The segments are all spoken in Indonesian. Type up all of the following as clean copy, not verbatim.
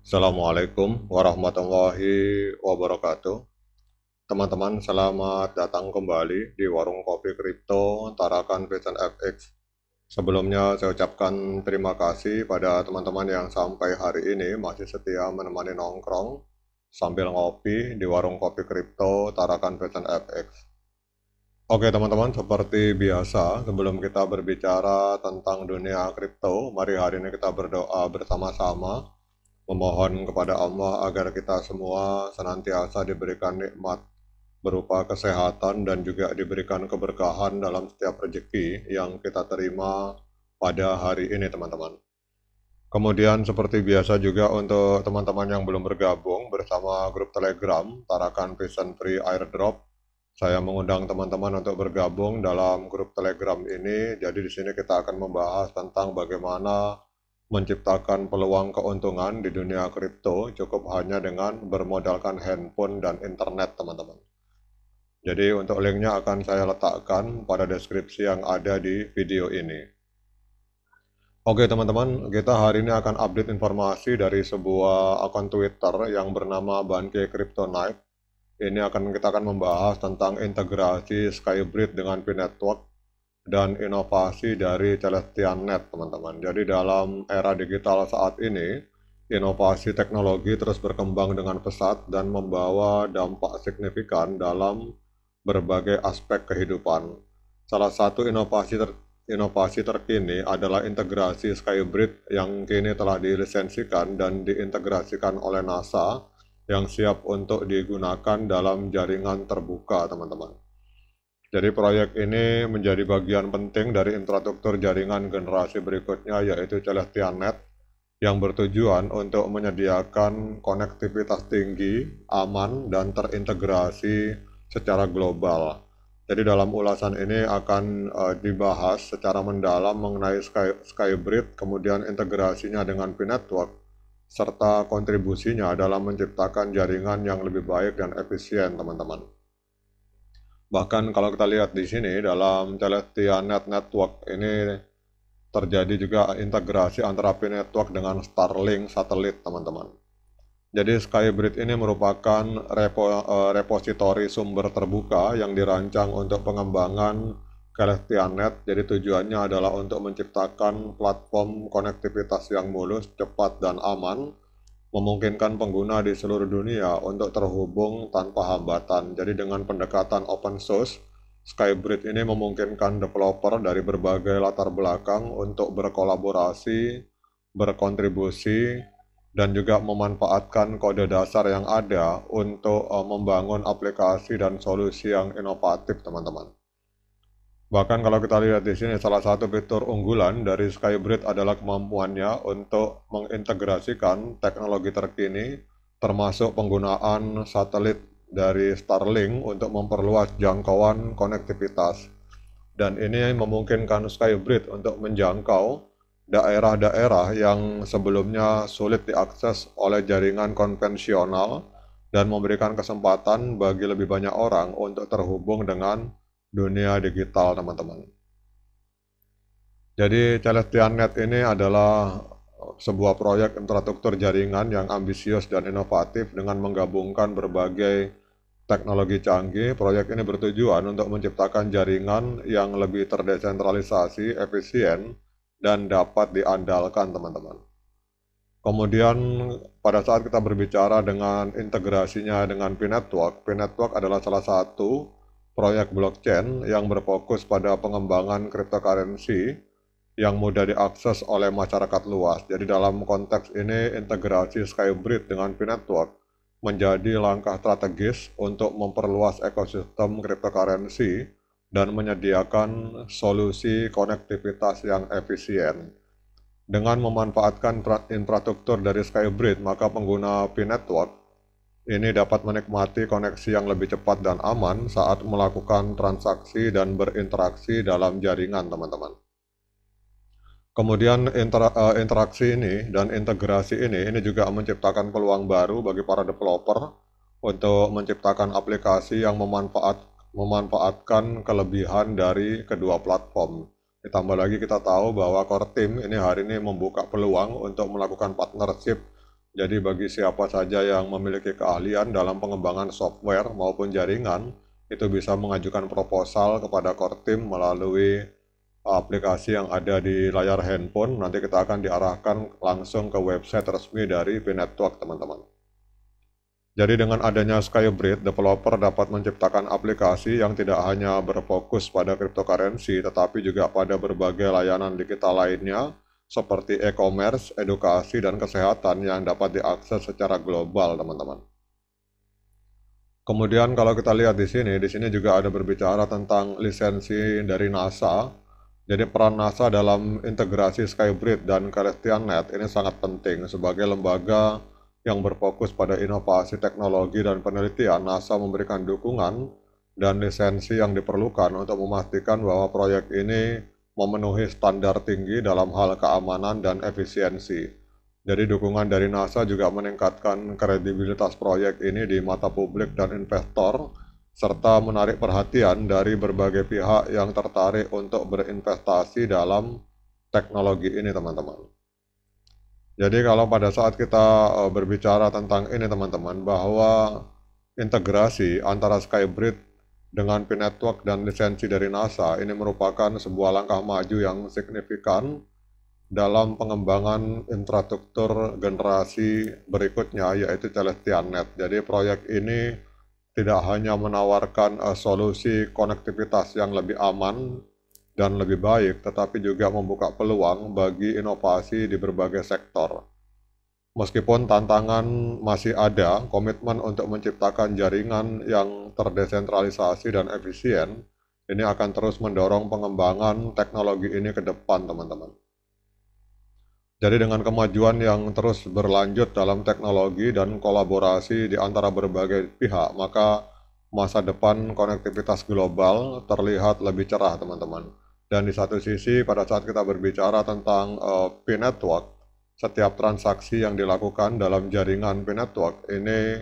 Assalamualaikum warahmatullahi wabarakatuh. Teman-teman, selamat datang kembali di Warung Kopi Kripto Tarakan Vision FX. Sebelumnya saya ucapkan terima kasih pada teman-teman yang sampai hari ini masih setia menemani nongkrong sambil ngopi di Warung Kopi Kripto Tarakan Vision FX. Oke teman-teman, seperti biasa, sebelum kita berbicara tentang dunia kripto, mari hari ini kita berdoa bersama-sama memohon kepada Allah agar kita semua senantiasa diberikan nikmat berupa kesehatan dan juga diberikan keberkahan dalam setiap rezeki yang kita terima pada hari ini teman-teman. Kemudian seperti biasa juga untuk teman-teman yang belum bergabung bersama grup Telegram Tarakan Vision Free Airdrop, saya mengundang teman-teman untuk bergabung dalam grup Telegram ini. Jadi di sini kita akan membahas tentang bagaimana menciptakan peluang keuntungan di dunia kripto cukup hanya dengan bermodalkan handphone dan internet, teman-teman. Jadi untuk linknya akan saya letakkan pada deskripsi yang ada di video ini. Oke teman-teman, kita hari ini akan update informasi dari sebuah akun Twitter yang bernama Banke Kryptonite. Ini kita akan membahas tentang integrasi Skybridge dengan P-Network dan inovasi dari Celestian.net, teman-teman. Jadi dalam era digital saat ini, inovasi teknologi terus berkembang dengan pesat dan membawa dampak signifikan dalam berbagai aspek kehidupan. Salah satu inovasi terkini adalah integrasi Skybridge yang kini telah dilisensikan dan diintegrasikan oleh NASA yang siap untuk digunakan dalam jaringan terbuka, teman-teman. Jadi proyek ini menjadi bagian penting dari infrastruktur jaringan generasi berikutnya, yaitu Celestian.net, yang bertujuan untuk menyediakan konektivitas tinggi, aman, dan terintegrasi secara global. Jadi dalam ulasan ini akan dibahas secara mendalam mengenai Skybridge, kemudian integrasinya dengan P-Network, serta kontribusinya dalam menciptakan jaringan yang lebih baik dan efisien, teman-teman. Bahkan kalau kita lihat di sini dalam Celestian.net Network ini terjadi juga integrasi antara P-Network dengan Starlink satelit, teman-teman. Jadi Skybridge ini merupakan repositori sumber terbuka yang dirancang untuk pengembangan Celestian.net. Jadi tujuannya adalah untuk menciptakan platform konektivitas yang mulus, cepat, dan aman, memungkinkan pengguna di seluruh dunia untuk terhubung tanpa hambatan. Jadi dengan pendekatan open source, Skybridge ini memungkinkan developer dari berbagai latar belakang untuk berkolaborasi, berkontribusi, dan juga memanfaatkan kode dasar yang ada untuk membangun aplikasi dan solusi yang inovatif, teman-teman. Bahkan kalau kita lihat di sini, salah satu fitur unggulan dari Skybridge adalah kemampuannya untuk mengintegrasikan teknologi terkini, termasuk penggunaan satelit dari Starlink untuk memperluas jangkauan konektivitas. Dan ini memungkinkan Skybridge untuk menjangkau daerah-daerah yang sebelumnya sulit diakses oleh jaringan konvensional dan memberikan kesempatan bagi lebih banyak orang untuk terhubung dengan dunia digital, teman-teman. Jadi Celestian.net ini adalah sebuah proyek infrastruktur jaringan yang ambisius dan inovatif dengan menggabungkan berbagai teknologi canggih. Proyek ini bertujuan untuk menciptakan jaringan yang lebih terdesentralisasi, efisien, dan dapat diandalkan, teman-teman. Kemudian pada saat kita berbicara dengan integrasinya dengan P-Network, P-Network adalah salah satu proyek blockchain yang berfokus pada pengembangan cryptocurrency yang mudah diakses oleh masyarakat luas. Jadi dalam konteks ini, integrasi Skybridge dengan P-Network menjadi langkah strategis untuk memperluas ekosistem cryptocurrency dan menyediakan solusi konektivitas yang efisien. Dengan memanfaatkan infrastruktur dari Skybridge, maka pengguna P-Network ini dapat menikmati koneksi yang lebih cepat dan aman saat melakukan transaksi dan berinteraksi dalam jaringan, teman-teman. Kemudian interaksi ini dan integrasi ini juga menciptakan peluang baru bagi para developer untuk menciptakan aplikasi yang memanfaatkan kelebihan dari kedua platform. Ditambah lagi kita tahu bahwa Core Team ini hari ini membuka peluang untuk melakukan partnership Jadi bagi siapa saja yang memiliki keahlian dalam pengembangan software maupun jaringan, itu bisa mengajukan proposal kepada core team melalui aplikasi yang ada di layar handphone. Nanti kita akan diarahkan langsung ke website resmi dari P-Network, teman-teman. Jadi dengan adanya Skybridge, developer dapat menciptakan aplikasi yang tidak hanya berfokus pada cryptocurrency, tetapi juga pada berbagai layanan digital lainnya, seperti e-commerce, edukasi, dan kesehatan yang dapat diakses secara global, teman-teman. Kemudian kalau kita lihat di sini juga ada berbicara tentang lisensi dari NASA. Jadi peran NASA dalam integrasi Skybridge dan CelestiaNet ini sangat penting sebagai lembaga yang berfokus pada inovasi teknologi dan penelitian. NASA memberikan dukungan dan lisensi yang diperlukan untuk memastikan bahwa proyek ini memenuhi standar tinggi dalam hal keamanan dan efisiensi. Jadi dukungan dari NASA juga meningkatkan kredibilitas proyek ini di mata publik dan investor, serta menarik perhatian dari berbagai pihak yang tertarik untuk berinvestasi dalam teknologi ini, teman-teman. Jadi kalau pada saat kita berbicara tentang ini, teman-teman, bahwa integrasi antara Skybridge dengan P-Network dan lisensi dari NASA ini merupakan sebuah langkah maju yang signifikan dalam pengembangan infrastruktur generasi berikutnya, yaitu CelestiaNet. Jadi proyek ini tidak hanya menawarkan solusi konektivitas yang lebih aman dan lebih baik, tetapi juga membuka peluang bagi inovasi di berbagai sektor. Meskipun tantangan masih ada, komitmen untuk menciptakan jaringan yang terdesentralisasi dan efisien, ini akan terus mendorong pengembangan teknologi ini ke depan, teman-teman. Jadi dengan kemajuan yang terus berlanjut dalam teknologi dan kolaborasi di antara berbagai pihak, maka masa depan konektivitas global terlihat lebih cerah, teman-teman. Dan di satu sisi, pada saat kita berbicara tentang P-Network, setiap transaksi yang dilakukan dalam jaringan P-Network ini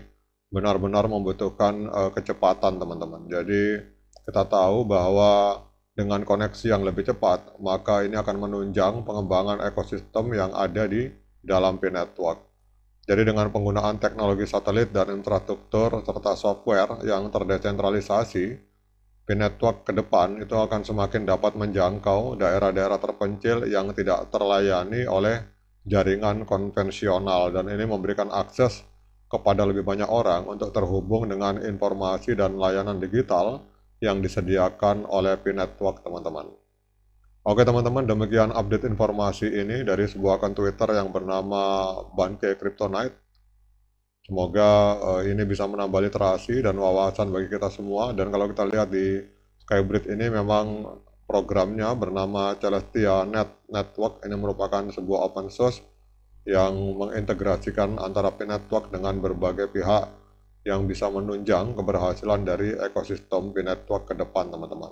benar-benar membutuhkan kecepatan, teman-teman. Jadi kita tahu bahwa dengan koneksi yang lebih cepat, maka ini akan menunjang pengembangan ekosistem yang ada di dalam P-Network. Jadi dengan penggunaan teknologi satelit dan infrastruktur serta software yang terdesentralisasi, P-Network ke depan itu akan semakin dapat menjangkau daerah-daerah terpencil yang tidak terlayani oleh jaringan konvensional, dan ini memberikan akses kepada lebih banyak orang untuk terhubung dengan informasi dan layanan digital yang disediakan oleh P-Network, teman-teman. Oke, teman-teman, demikian update informasi ini dari sebuah akun Twitter yang bernama Banke Kryptonite. Semoga ini bisa menambah literasi dan wawasan bagi kita semua. Dan kalau kita lihat di Skybridge ini memang programnya bernama CelestiaNet Network. Ini merupakan sebuah open source yang mengintegrasikan antara P-Network dengan berbagai pihak yang bisa menunjang keberhasilan dari ekosistem P-Network ke depan, teman-teman.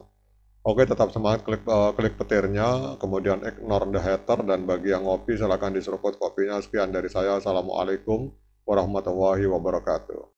Oke, tetap semangat, klik petirnya, kemudian ignore the hater, dan bagi yang ngopi silahkan diseruput kopinya. Sekian dari saya, Assalamualaikum warahmatullahi wabarakatuh.